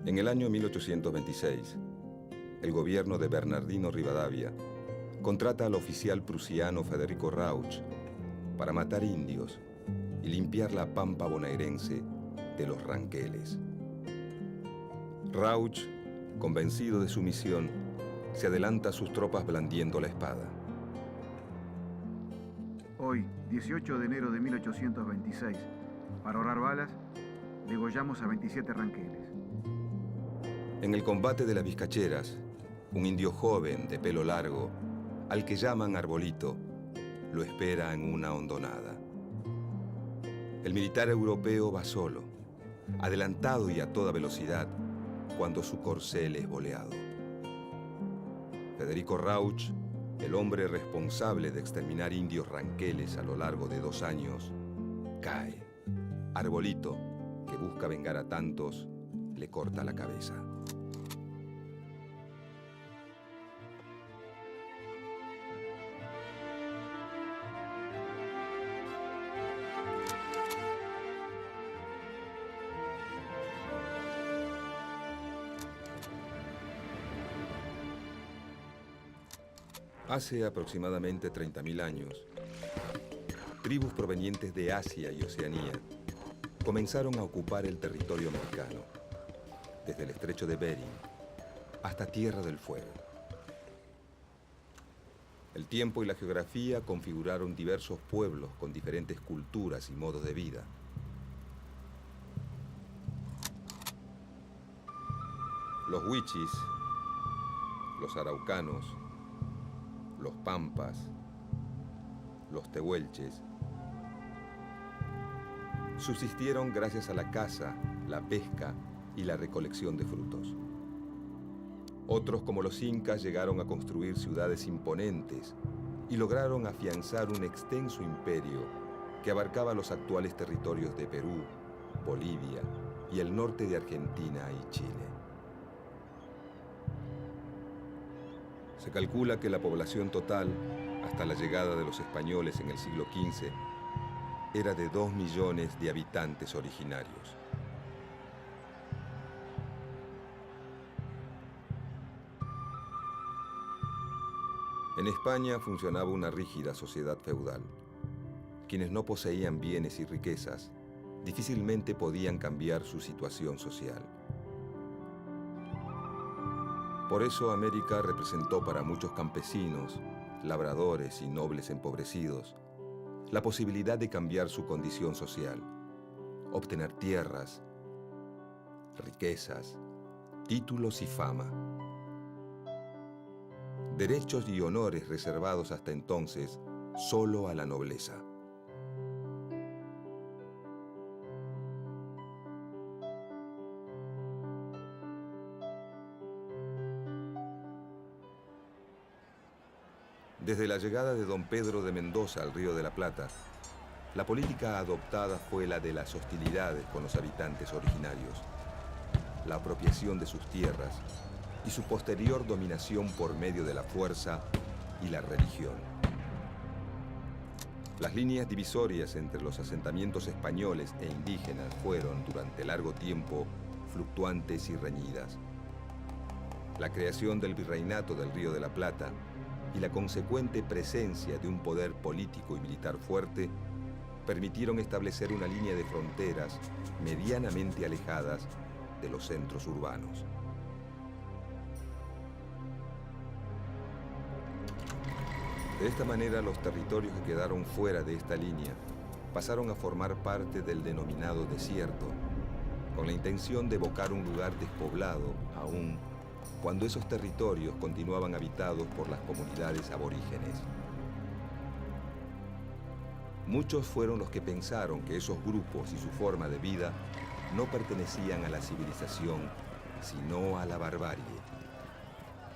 En el año 1826, el gobierno de Bernardino Rivadavia contrata al oficial prusiano Federico Rauch para matar indios y limpiar la pampa bonaerense de los ranqueles. Rauch, convencido de su misión, se adelanta a sus tropas blandiendo la espada. Hoy, 18 de enero de 1826, para ahorrar balas, degollamos a 27 ranqueles. En el combate de las Vizcacheras, un indio joven de pelo largo, al que llaman Arbolito, lo espera en una hondonada. El militar europeo va solo, adelantado y a toda velocidad, cuando su corcel es boleado. Federico Rauch, el hombre responsable de exterminar indios ranqueles a lo largo de 2 años, cae. Arbolito, que busca vengar a tantos, le corta la cabeza. Hace aproximadamente 30.000 años, tribus provenientes de Asia y Oceanía comenzaron a ocupar el territorio americano, desde el estrecho de Bering hasta Tierra del Fuego. El tiempo y la geografía configuraron diversos pueblos con diferentes culturas y modos de vida. Los huichis, los araucanos, los pampas, los tehuelches, subsistieron gracias a la caza, la pesca y la recolección de frutos. Otros, como los incas, llegaron a construir ciudades imponentes y lograron afianzar un extenso imperio que abarcaba los actuales territorios de Perú, Bolivia y el norte de Argentina y Chile. Se calcula que la población total, hasta la llegada de los españoles en el siglo XV, era de 2 millones de habitantes originarios. En España funcionaba una rígida sociedad feudal. Quienes no poseían bienes y riquezas difícilmente podían cambiar su situación social. Por eso América representó para muchos campesinos, labradores y nobles empobrecidos la posibilidad de cambiar su condición social, obtener tierras, riquezas, títulos y fama. Derechos y honores reservados hasta entonces solo a la nobleza. Desde la llegada de don Pedro de Mendoza al Río de la Plata, la política adoptada fue la de las hostilidades con los habitantes originarios, la apropiación de sus tierras y su posterior dominación por medio de la fuerza y la religión. Las líneas divisorias entre los asentamientos españoles e indígenas fueron, durante largo tiempo, fluctuantes y reñidas. La creación del Virreinato del Río de la Plata y la consecuente presencia de un poder político y militar fuerte permitieron establecer una línea de fronteras medianamente alejadas de los centros urbanos. De esta manera, los territorios que quedaron fuera de esta línea pasaron a formar parte del denominado desierto, con la intención de evocar un lugar despoblado aún cuando esos territorios continuaban habitados por las comunidades aborígenes. Muchos fueron los que pensaron que esos grupos y su forma de vida no pertenecían a la civilización, sino a la barbarie.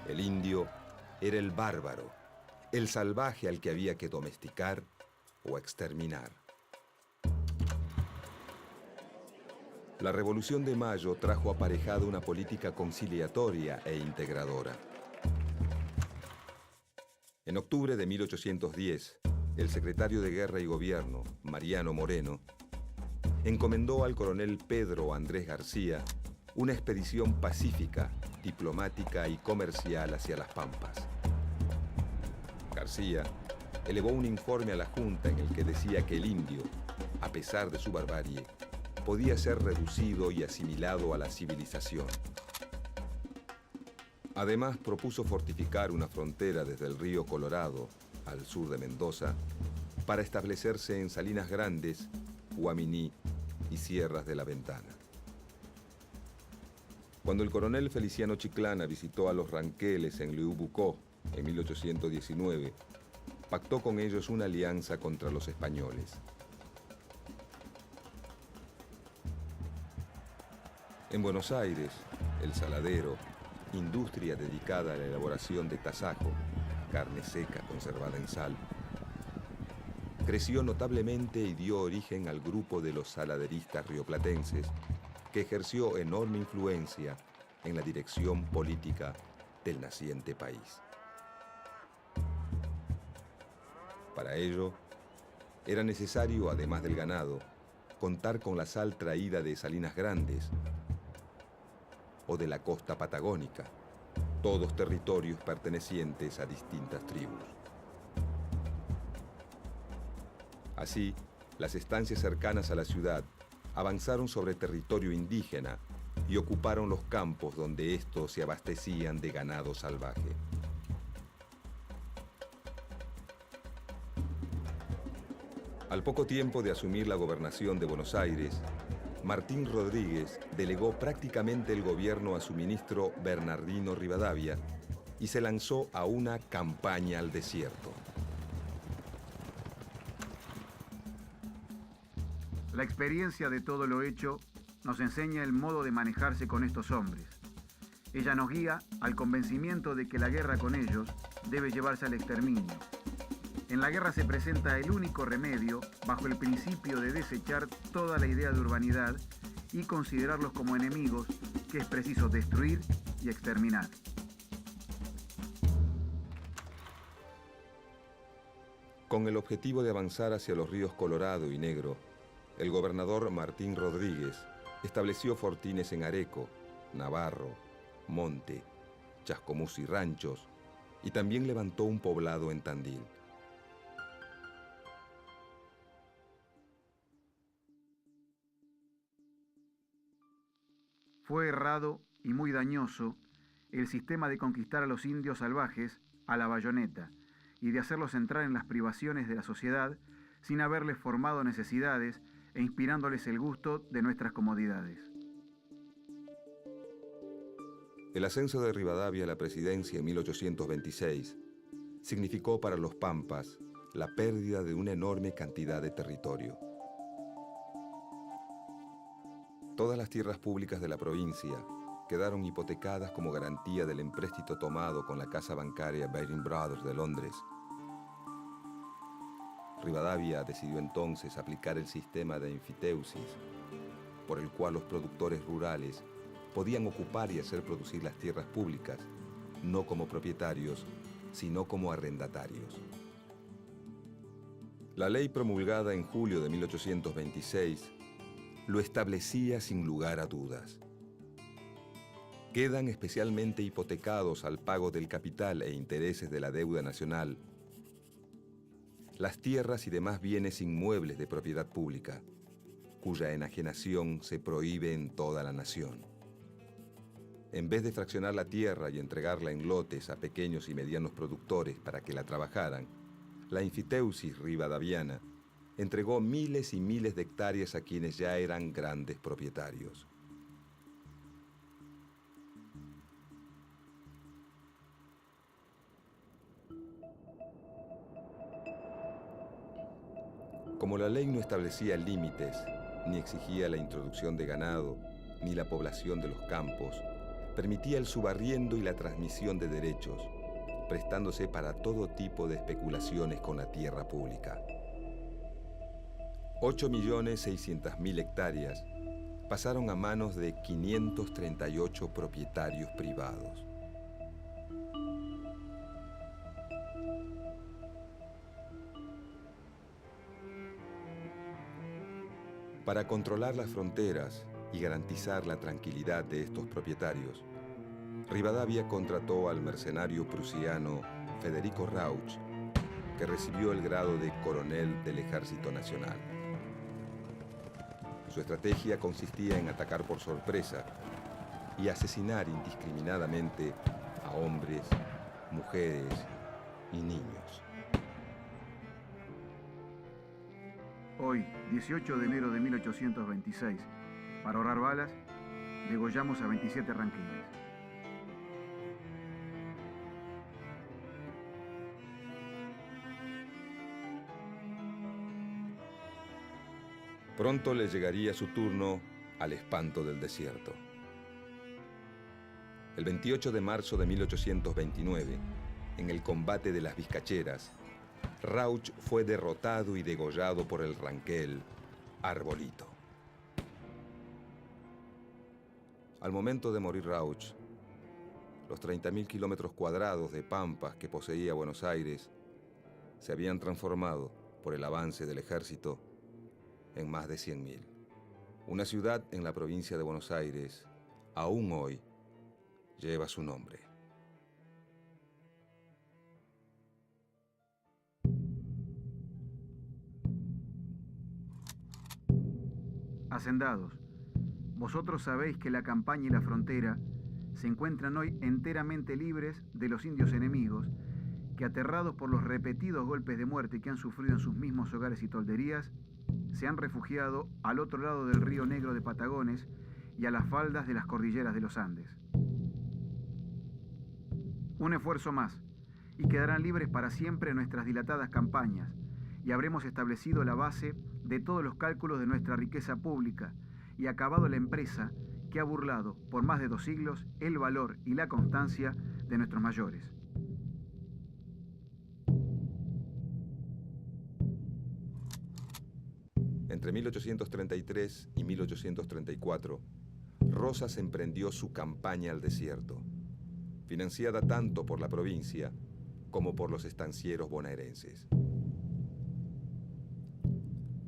El indio era el bárbaro, el salvaje al que había que domesticar o exterminar. La Revolución de Mayo trajo aparejada una política conciliatoria e integradora. En octubre de 1810, el secretario de Guerra y Gobierno, Mariano Moreno, encomendó al coronel Pedro Andrés García una expedición pacífica, diplomática y comercial hacia las Pampas. García elevó un informe a la Junta en el que decía que el indio, a pesar de su barbarie, podía ser reducido y asimilado a la civilización. Además, propuso fortificar una frontera desde el río Colorado, al sur de Mendoza, para establecerse en Salinas Grandes, Guaminí y Sierras de la Ventana. Cuando el coronel Feliciano Chiclana visitó a los Ranqueles en Leubucó en 1819, pactó con ellos una alianza contra los españoles. En Buenos Aires, El Saladero, industria dedicada a la elaboración de tasajo, carne seca conservada en sal, creció notablemente y dio origen al grupo de los saladeristas rioplatenses, que ejerció enorme influencia en la dirección política del naciente país. Para ello, era necesario, además del ganado, contar con la sal traída de Salinas Grandes o de la costa patagónica, todos territorios pertenecientes a distintas tribus. Así, las estancias cercanas a la ciudad avanzaron sobre territorio indígena y ocuparon los campos donde estos se abastecían de ganado salvaje. Al poco tiempo de asumir la gobernación de Buenos Aires, Martín Rodríguez delegó prácticamente el gobierno a su ministro Bernardino Rivadavia y se lanzó a una campaña al desierto. La experiencia de todo lo hecho nos enseña el modo de manejarse con estos hombres. Ella nos guía al convencimiento de que la guerra con ellos debe llevarse al exterminio. En la guerra se presenta el único remedio bajo el principio de desechar toda la idea de urbanidad y considerarlos como enemigos que es preciso destruir y exterminar. Con el objetivo de avanzar hacia los ríos Colorado y Negro, el gobernador Martín Rodríguez estableció fortines en Areco, Navarro, Monte, Chascomús y Ranchos, y también levantó un poblado en Tandil. Fue errado y muy dañoso el sistema de conquistar a los indios salvajes a la bayoneta y de hacerlos entrar en las privaciones de la sociedad sin haberles formado necesidades e inspirándoles el gusto de nuestras comodidades. El ascenso de Rivadavia a la presidencia en 1826 significó para los Pampas la pérdida de una enorme cantidad de territorio. Todas las tierras públicas de la provincia quedaron hipotecadas como garantía del empréstito tomado con la casa bancaria Baring Brothers de Londres. Rivadavia decidió entonces aplicar el sistema de enfiteusis, por el cual los productores rurales podían ocupar y hacer producir las tierras públicas, no como propietarios, sino como arrendatarios. La ley promulgada en julio de 1826 lo establecía sin lugar a dudas. Quedan especialmente hipotecados al pago del capital e intereses de la deuda nacional las tierras y demás bienes inmuebles de propiedad pública, cuya enajenación se prohíbe en toda la nación. En vez de fraccionar la tierra y entregarla en lotes a pequeños y medianos productores para que la trabajaran, la enfiteusis rivadaviana entregó miles y miles de hectáreas a quienes ya eran grandes propietarios. Como la ley no establecía límites, ni exigía la introducción de ganado, ni la población de los campos, permitía el subarriendo y la transmisión de derechos, prestándose para todo tipo de especulaciones con la tierra pública. 8.600.000 hectáreas pasaron a manos de 538 propietarios privados. Para controlar las fronteras y garantizar la tranquilidad de estos propietarios, Rivadavia contrató al mercenario prusiano Federico Rauch, que recibió el grado de coronel del Ejército Nacional. Su estrategia consistía en atacar por sorpresa y asesinar indiscriminadamente a hombres, mujeres y niños. Hoy, 18 de enero de 1826, para ahorrar balas, degollamos a 27 ranqueles. Pronto le llegaría su turno al espanto del desierto. El 28 de marzo de 1829, en el combate de las Vizcacheras, Rauch fue derrotado y degollado por el ranquel Arbolito. Al momento de morir Rauch, los 30.000 kilómetros cuadrados de pampas que poseía Buenos Aires se habían transformado, por el avance del ejército, en más de 100.000. Una ciudad en la provincia de Buenos Aires, aún hoy, lleva su nombre. Hacendados, vosotros sabéis que la campaña y la frontera se encuentran hoy enteramente libres de los indios enemigos que, aterrados por los repetidos golpes de muerte que han sufrido en sus mismos hogares y tolderías, se han refugiado al otro lado del río Negro de Patagones y a las faldas de las cordilleras de los Andes. Un esfuerzo más, y quedarán libres para siempre nuestras dilatadas campañas, y habremos establecido la base de todos los cálculos de nuestra riqueza pública, y acabado la empresa que ha burlado por más de 2 siglos el valor y la constancia de nuestros mayores. Entre 1833 y 1834, Rosas emprendió su campaña al desierto, financiada tanto por la provincia como por los estancieros bonaerenses.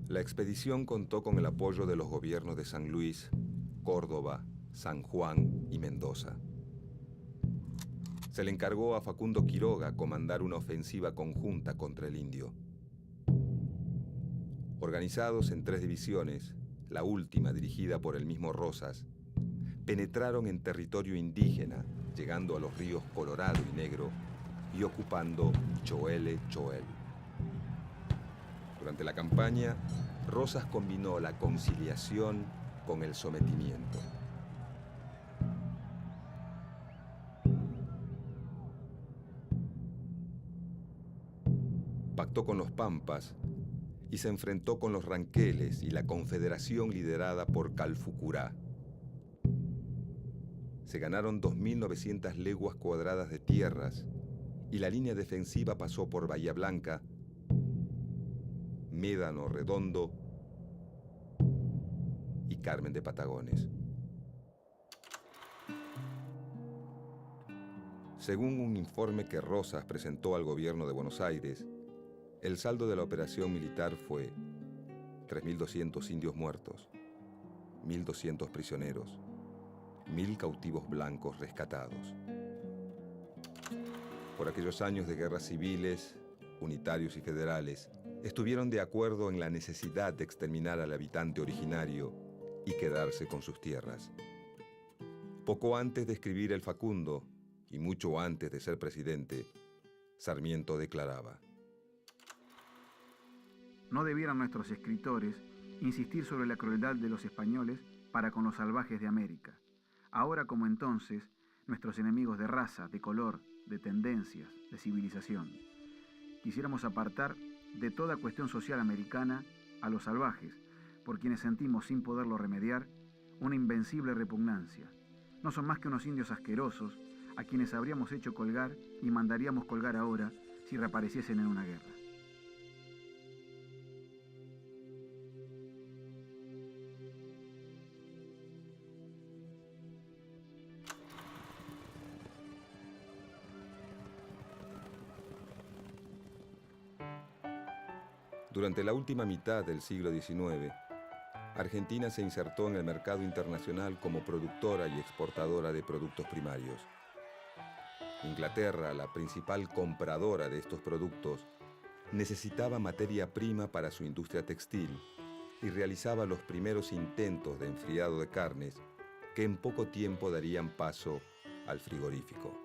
La expedición contó con el apoyo de los gobiernos de San Luis, Córdoba, San Juan y Mendoza. Se le encargó a Facundo Quiroga comandar una ofensiva conjunta contra el indio. Organizados en 3 divisiones, la última dirigida por el mismo Rosas, penetraron en territorio indígena, llegando a los ríos Colorado y Negro y ocupando Choele Choel. Durante la campaña, Rosas combinó la conciliación con el sometimiento. Pactó con los Pampas y se enfrentó con los ranqueles y la confederación liderada por Calfucurá. Se ganaron 2.900 leguas cuadradas de tierras y la línea defensiva pasó por Bahía Blanca, Médano Redondo y Carmen de Patagones. Según un informe que Rosas presentó al gobierno de Buenos Aires, el saldo de la operación militar fue 3.200 indios muertos, 1.200 prisioneros, 1.000 cautivos blancos rescatados. Por aquellos años de guerras civiles, unitarios y federales, estuvieron de acuerdo en la necesidad de exterminar al habitante originario y quedarse con sus tierras. Poco antes de escribir el Facundo, y mucho antes de ser presidente, Sarmiento declaraba: No debieran nuestros escritores insistir sobre la crueldad de los españoles para con los salvajes de América. Ahora como entonces, nuestros enemigos de raza, de color, de tendencias, de civilización. Quisiéramos apartar de toda cuestión social americana a los salvajes, por quienes sentimos, sin poderlo remediar, una invencible repugnancia. No son más que unos indios asquerosos a quienes habríamos hecho colgar y mandaríamos colgar ahora si reapareciesen en una guerra. Durante la última mitad del siglo XIX, Argentina se insertó en el mercado internacional como productora y exportadora de productos primarios. Inglaterra, la principal compradora de estos productos, necesitaba materia prima para su industria textil y realizaba los primeros intentos de enfriado de carnes que en poco tiempo darían paso al frigorífico.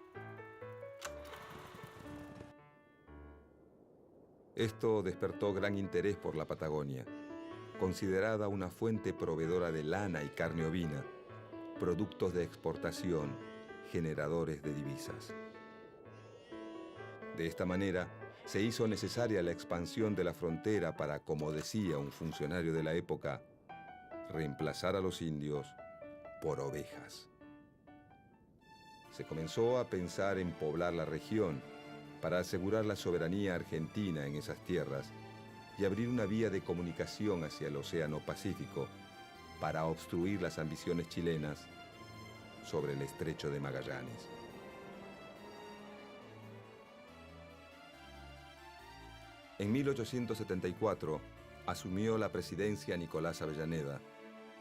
Esto despertó gran interés por la Patagonia, considerada una fuente proveedora de lana y carne ovina, productos de exportación, generadores de divisas. De esta manera, se hizo necesaria la expansión de la frontera para, como decía un funcionario de la época, reemplazar a los indios por ovejas. Se comenzó a pensar en poblar la región para asegurar la soberanía argentina en esas tierras y abrir una vía de comunicación hacia el Océano Pacífico para obstruir las ambiciones chilenas sobre el Estrecho de Magallanes. En 1874 asumió la presidencia Nicolás Avellaneda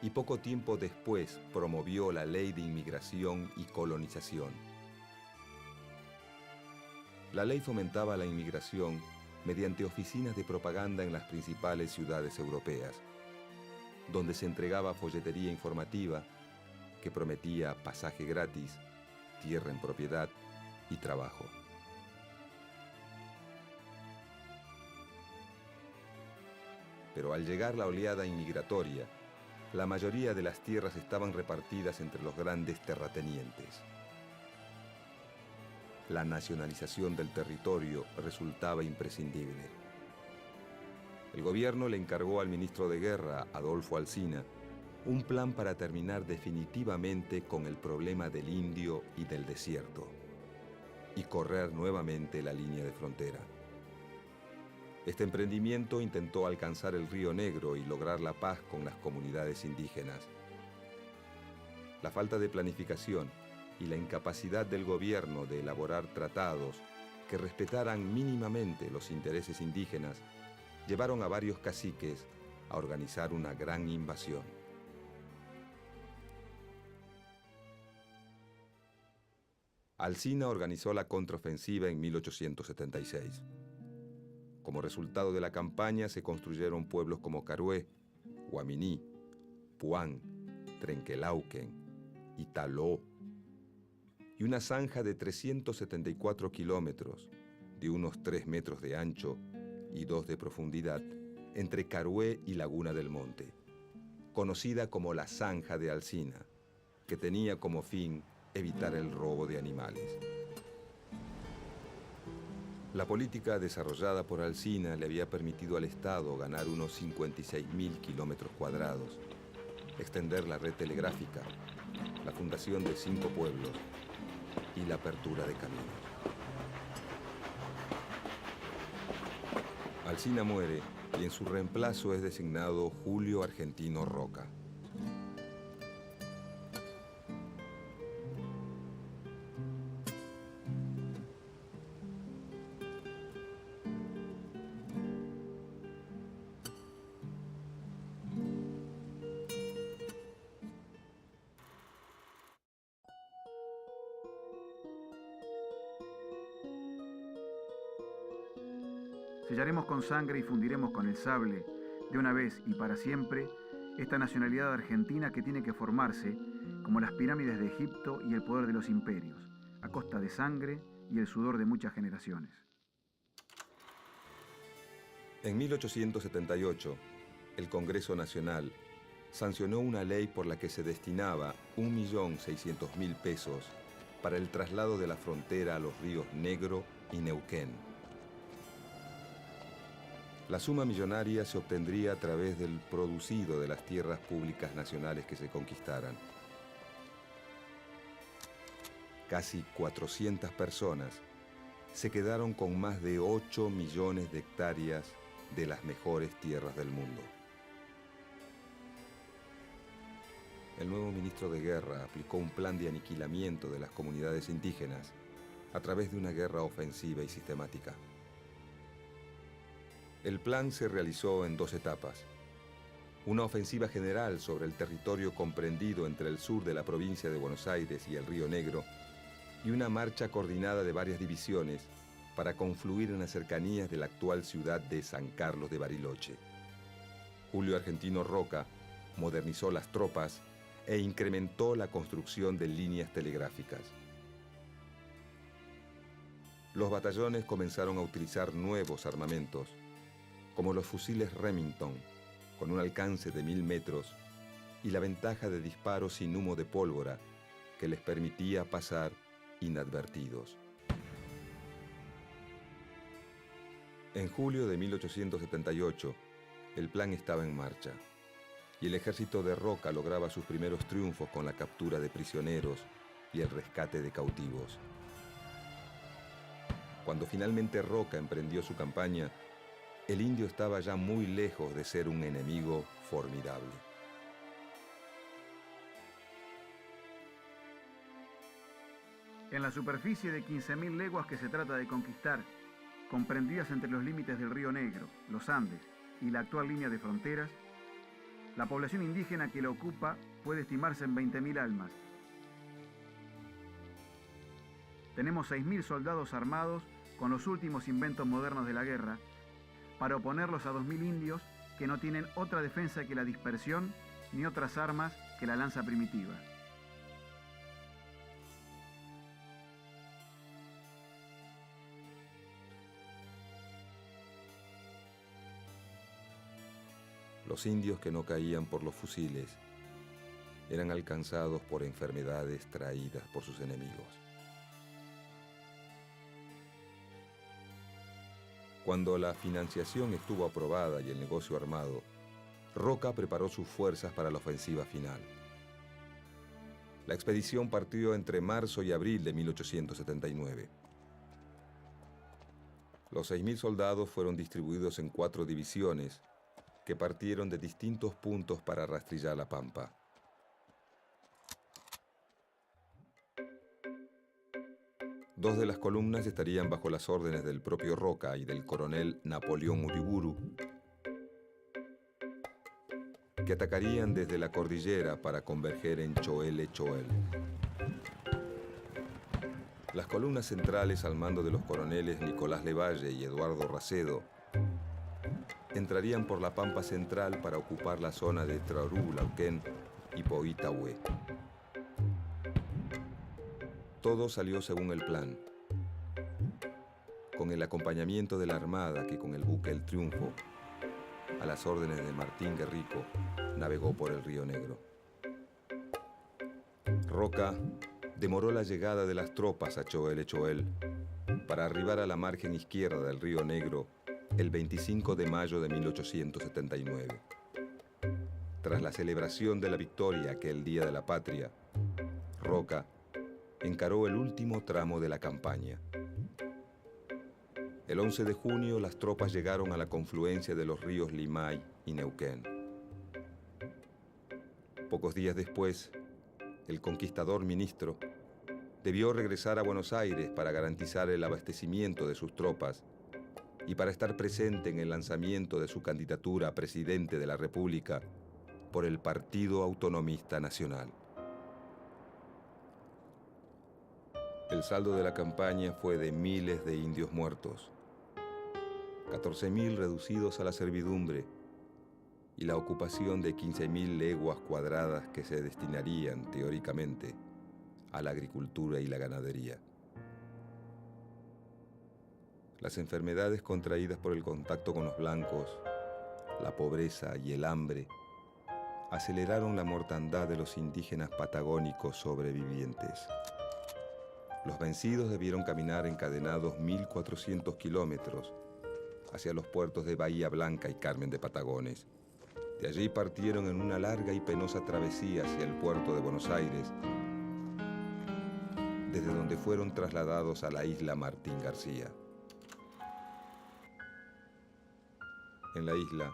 y poco tiempo después promovió la Ley de Inmigración y Colonización. La ley fomentaba la inmigración mediante oficinas de propaganda en las principales ciudades europeas, donde se entregaba folletería informativa que prometía pasaje gratis, tierra en propiedad y trabajo. Pero al llegar la oleada inmigratoria, la mayoría de las tierras estaban repartidas entre los grandes terratenientes. La nacionalización del territorio resultaba imprescindible. El gobierno le encargó al ministro de Guerra, Adolfo Alsina, un plan para terminar definitivamente con el problema del indio y del desierto y correr nuevamente la línea de frontera. Este emprendimiento intentó alcanzar el Río Negro y lograr la paz con las comunidades indígenas. La falta de planificación y la incapacidad del gobierno de elaborar tratados que respetaran mínimamente los intereses indígenas llevaron a varios caciques a organizar una gran invasión. Alsina organizó la contraofensiva en 1876. Como resultado de la campaña se construyeron pueblos como Carué, Guaminí, Puán, Trenquelauquen, Italó, y una zanja de 374 kilómetros, de unos 3 metros de ancho y 2 de profundidad, entre Carué y Laguna del Monte, conocida como la Zanja de Alsina, que tenía como fin evitar el robo de animales. La política desarrollada por Alsina le había permitido al Estado ganar unos 56.000 kilómetros cuadrados, extender la red telegráfica, la fundación de 5 pueblos y la apertura de caminos. Alsina muere y en su reemplazo es designado Julio Argentino Roca. Sellaremos con sangre y fundiremos con el sable, de una vez y para siempre, esta nacionalidad argentina que tiene que formarse como las pirámides de Egipto y el poder de los imperios, a costa de sangre y el sudor de muchas generaciones. En 1878, el Congreso Nacional sancionó una ley por la que se destinaba 1.600.000 pesos para el traslado de la frontera a los ríos Negro y Neuquén. La suma millonaria se obtendría a través del producido de las tierras públicas nacionales que se conquistaran. Casi 400 personas se quedaron con más de 8 millones de hectáreas de las mejores tierras del mundo. El nuevo ministro de Guerra aplicó un plan de aniquilamiento de las comunidades indígenas a través de una guerra ofensiva y sistemática. El plan se realizó en 2 etapas. Una ofensiva general sobre el territorio comprendido entre el sur de la provincia de Buenos Aires y el Río Negro, y una marcha coordinada de varias divisiones para confluir en las cercanías de la actual ciudad de San Carlos de Bariloche. Julio Argentino Roca modernizó las tropas e incrementó la construcción de líneas telegráficas. Los batallones comenzaron a utilizar nuevos armamentos, como los fusiles Remington, con un alcance de 1000 metros y la ventaja de disparo sin humo de pólvora que les permitía pasar inadvertidos. En julio de 1878, el plan estaba en marcha y el ejército de Roca lograba sus primeros triunfos con la captura de prisioneros y el rescate de cautivos. Cuando finalmente Roca emprendió su campaña, el indio estaba ya muy lejos de ser un enemigo formidable. En la superficie de 15.000 leguas que se trata de conquistar, comprendidas entre los límites del Río Negro, los Andes y la actual línea de fronteras, la población indígena que la ocupa puede estimarse en 20.000 almas. Tenemos 6.000 soldados armados con los últimos inventos modernos de la guerra para oponerlos a 2.000 indios que no tienen otra defensa que la dispersión ni otras armas que la lanza primitiva. Los indios que no caían por los fusiles eran alcanzados por enfermedades traídas por sus enemigos. Cuando la financiación estuvo aprobada y el negocio armado, Roca preparó sus fuerzas para la ofensiva final. La expedición partió entre marzo y abril de 1879. Los 6.000 soldados fueron distribuidos en 4 divisiones que partieron de distintos puntos para rastrillar la pampa. Dos de las columnas estarían bajo las órdenes del propio Roca y del coronel Napoleón Uriburu, que atacarían desde la cordillera para converger en Choel-Choel. Las columnas centrales, al mando de los coroneles Nicolás Levalle y Eduardo Racedo, entrarían por la pampa central para ocupar la zona de Traorú, Lauquén y Poitahue. Todo salió según el plan, con el acompañamiento de la Armada que con el buque El Triunfo, a las órdenes de Martín Guerrico, navegó por el Río Negro. Roca demoró la llegada de las tropas a Choel-Choel para arribar a la margen izquierda del Río Negro el 25 de mayo de 1879. Tras la celebración de la victoria aquel Día de la Patria, Roca encaró el último tramo de la campaña. El 11 de junio las tropas llegaron a la confluencia de los ríos Limay y Neuquén. Pocos días después, el conquistador ministro debió regresar a Buenos Aires para garantizar el abastecimiento de sus tropas y para estar presente en el lanzamiento de su candidatura a presidente de la República por el Partido Autonomista Nacional. El saldo de la campaña fue de miles de indios muertos, 14.000 reducidos a la servidumbre y la ocupación de 15.000 leguas cuadradas que se destinarían, teóricamente, a la agricultura y la ganadería. Las enfermedades contraídas por el contacto con los blancos, la pobreza y el hambre aceleraron la mortandad de los indígenas patagónicos sobrevivientes. Los vencidos debieron caminar encadenados 1.400 kilómetros hacia los puertos de Bahía Blanca y Carmen de Patagones. De allí partieron en una larga y penosa travesía hacia el puerto de Buenos Aires, desde donde fueron trasladados a la isla Martín García. En la isla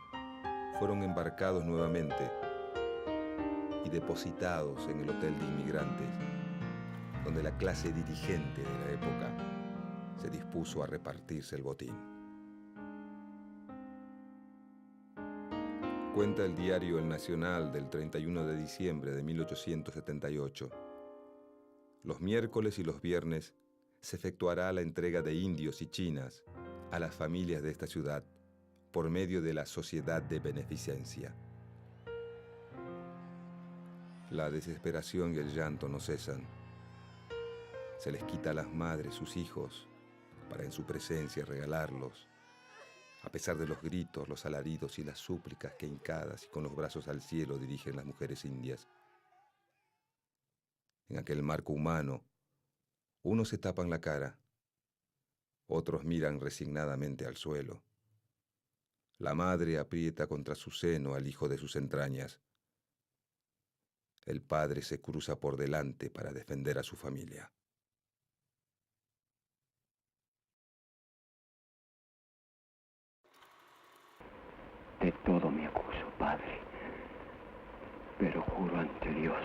fueron embarcados nuevamente y depositados en el Hotel de Inmigrantes, donde la clase dirigente de la época se dispuso a repartirse el botín. Cuenta el diario El Nacional del 31 de diciembre de 1878. Los miércoles y los viernes se efectuará la entrega de indios y chinas a las familias de esta ciudad por medio de la Sociedad de Beneficencia. La desesperación y el llanto no cesan. Se les quita a las madres sus hijos para en su presencia regalarlos, a pesar de los gritos, los alaridos y las súplicas que hincadas y con los brazos al cielo dirigen las mujeres indias. En aquel marco humano, unos se tapan la cara, otros miran resignadamente al suelo. La madre aprieta contra su seno al hijo de sus entrañas. El padre se cruza por delante para defender a su familia. De todo me acuso, Padre, pero juro ante Dios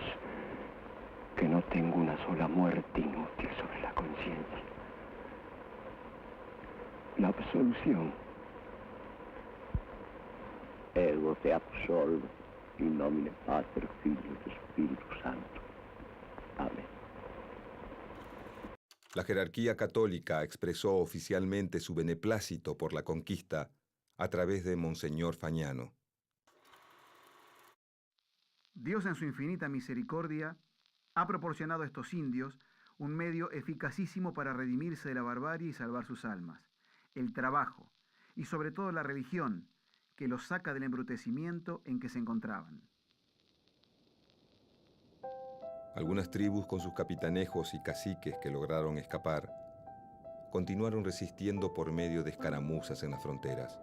que no tengo una sola muerte inútil sobre la conciencia. La absolución. Ego te absolvo, in nomine Pater, Figlio et Spiritus Sancto. Amén. La jerarquía católica expresó oficialmente su beneplácito por la conquista a través de Monseñor Fagnano. Dios en su infinita misericordia ha proporcionado a estos indios un medio eficacísimo para redimirse de la barbarie y salvar sus almas: el trabajo y sobre todo la religión, que los saca del embrutecimiento en que se encontraban. Algunas tribus con sus capitanejos y caciques que lograron escapar continuaron resistiendo por medio de escaramuzas en las fronteras,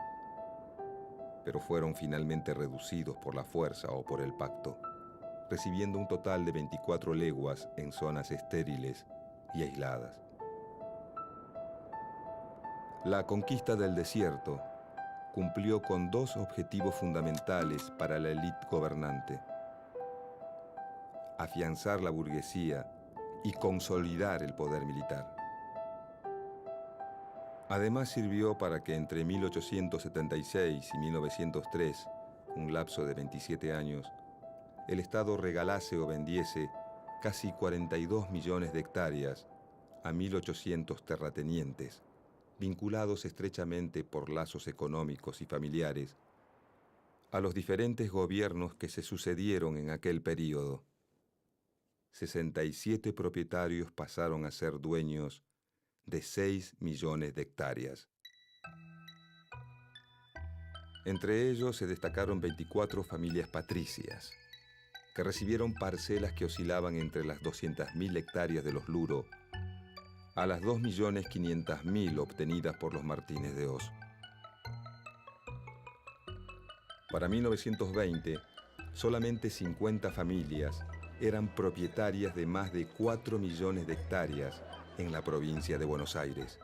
pero fueron finalmente reducidos por la fuerza o por el pacto, recibiendo un total de 24 leguas en zonas estériles y aisladas. La conquista del desierto cumplió con dos objetivos fundamentales para la élite gobernante: afianzar la burguesía y consolidar el poder militar. Además sirvió para que entre 1876 y 1903, un lapso de 27 años, el Estado regalase o vendiese casi 42 millones de hectáreas a 1.800 terratenientes, vinculados estrechamente por lazos económicos y familiares, a los diferentes gobiernos que se sucedieron en aquel período. 67 propietarios pasaron a ser dueños de 6 millones de hectáreas. Entre ellos se destacaron 24 familias patricias, que recibieron parcelas que oscilaban entre las 200.000 hectáreas de los Luro a las 2.500.000 obtenidas por los Martínez de Hoz. Para 1920, solamente 50 familias eran propietarias de más de 4 millones de hectáreas en la provincia de Buenos Aires.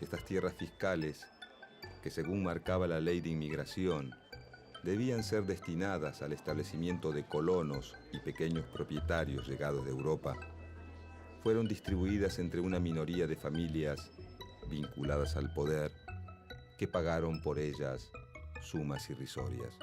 Estas tierras fiscales, que según marcaba la ley de inmigración, debían ser destinadas al establecimiento de colonos y pequeños propietarios llegados de Europa, fueron distribuidas entre una minoría de familias vinculadas al poder que pagaron por ellas sumas irrisorias.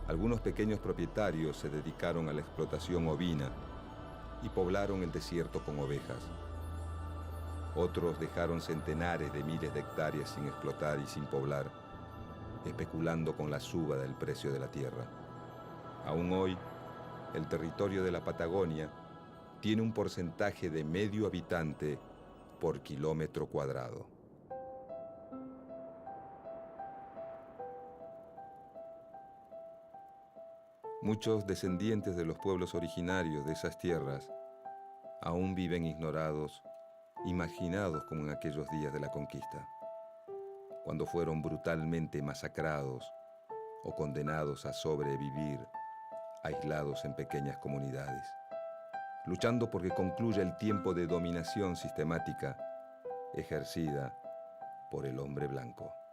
Algunos pequeños propietarios se dedicaron a la explotación ovina y poblaron el desierto con ovejas. Otros dejaron centenares de miles de hectáreas sin explotar y sin poblar, especulando con la suba del precio de la tierra. Aún hoy, el territorio de la Patagonia tiene un porcentaje de medio habitante por kilómetro cuadrado. Muchos descendientes de los pueblos originarios de esas tierras aún viven ignorados y marginados como en aquellos días de la conquista, cuando fueron brutalmente masacrados o condenados a sobrevivir, aislados en pequeñas comunidades, luchando porque concluya el tiempo de dominación sistemática ejercida por el hombre blanco.